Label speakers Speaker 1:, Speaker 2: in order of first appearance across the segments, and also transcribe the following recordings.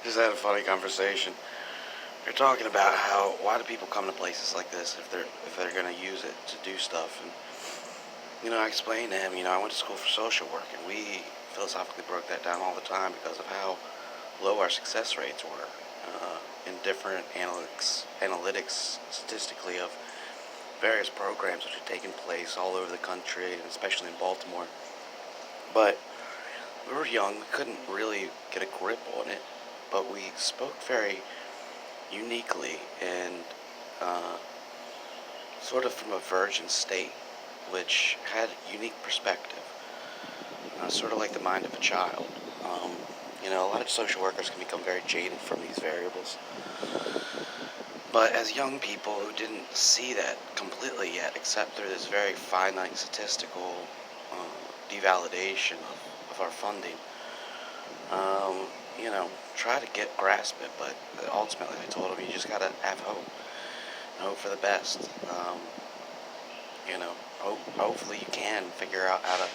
Speaker 1: Just had a funny conversation. They're talking about how why do people come to places like this if they're gonna use it to do stuff. And I explained to him, I went to school for social work, and we philosophically broke that down all the time because of how low our success rates were in different analytics statistically of various programs which had taken place all over the country, and especially in Baltimore. But we were young, we couldn't really get a grip on it, but we spoke very uniquely and uh, sort of from a virgin state, which had unique perspective, sort of like the mind of a child. Um, a lot of social workers can become very jaded from these variables, but as young people who didn't see that completely yet, except through this very finite statistical devalidation of our funding, um, try to grasp it, but ultimately I told him you just gotta have hope. Hope for the best. Hopefully you can figure out how to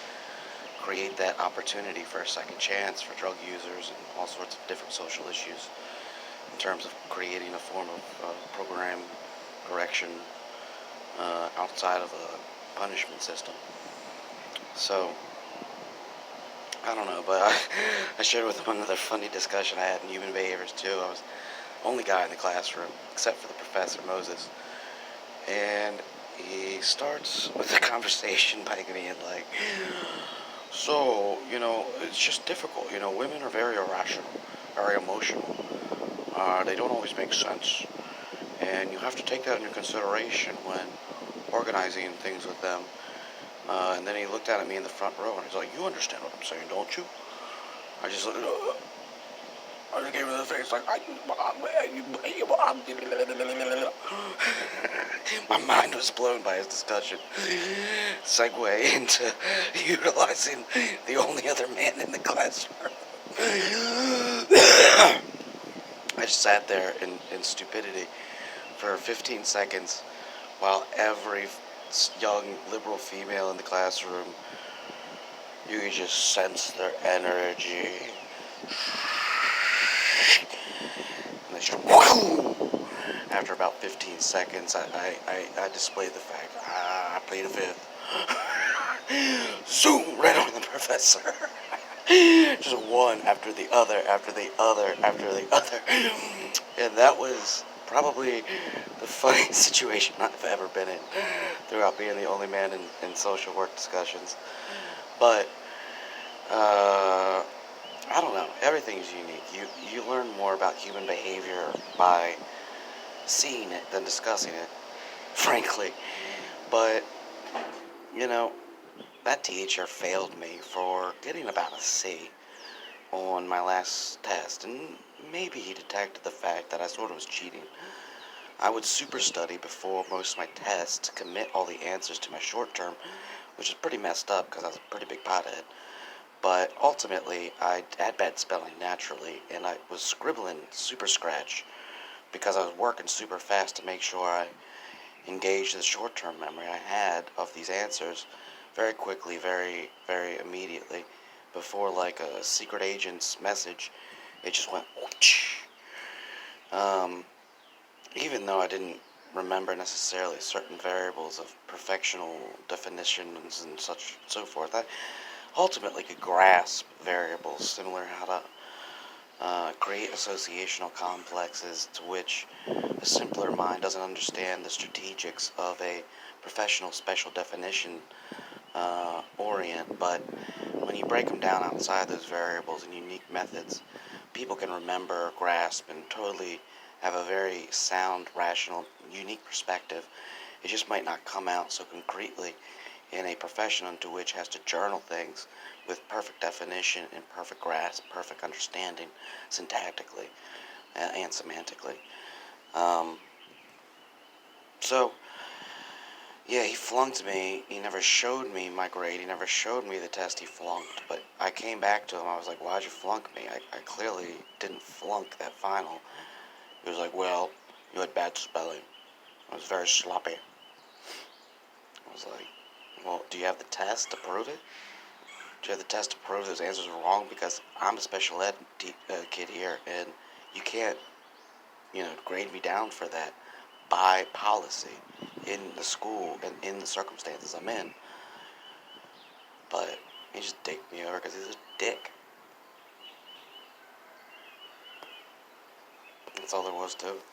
Speaker 1: create that opportunity for a second chance for drug users and all sorts of different social issues in terms of creating a form of program correction outside of a punishment system. So, I don't know, but I shared with him another funny discussion I had in human behaviors too. I was the only guy in the classroom, except for the professor, Moses. And he starts with the conversation by being like, so, it's just difficult. Women are very irrational, very emotional. They don't always make sense. And you have to take that into consideration when organizing things with them. And then he looked at me in the front row and he's like, you understand what I'm saying, don't you? I just looked, I just gave him the face like, my mind was blown by his discussion. Segue into utilizing the only other man in the classroom. I just sat there in stupidity for 15 seconds while every young liberal female in the classroom, you could just sense their energy. And they just, after about 15 seconds, I displayed the fact I played a fifth. Zoom right on the professor. Just one after the other, after the other, after the other. And that was probably the funniest situation I've ever been in throughout being the only man in social work discussions. But, I don't know. Everything is unique. You learn more about human behavior by seeing it than discussing it, frankly. But, you know, that teacher failed me for getting about a C on my last test, and maybe he detected the fact that I sort of was cheating. I would super study before most of my tests to commit all the answers to my short term, which is pretty messed up because I was a pretty big pothead. But ultimately, I had bad spelling naturally, and I was scribbling super scratch because I was working super fast to make sure I engaged the short term memory I had of these answers very quickly, very, very immediately. Before, like a secret agent's message, it just went whoosh. Um, Even though I didn't remember necessarily certain variables of perfectional definitions and such so forth, I ultimately could grasp variables similar how to create associational complexes to which a simpler mind doesn't understand the strategics of a professional special definition orient, but when you break them down outside those variables and unique methods, people can remember, grasp, and totally have a very sound, rational, unique perspective. It just might not come out so concretely in a profession into which has to journal things with perfect definition and perfect grasp, perfect understanding, syntactically and semantically. Um, so, yeah, he flunked me. He never showed me my grade. He never showed me the test he flunked. But I came back to him. I was like, why'd you flunk me? I clearly didn't flunk that final. He was like, well, you had bad spelling. I was very sloppy. I was like, well, do you have the test to prove it? Do you have the test to prove those answers were wrong? Because I'm a special ed kid here, and You can't, grade me down for that by policy in the school and in the circumstances I'm in. But he just dicked me over because he's a dick. That's all there was to it.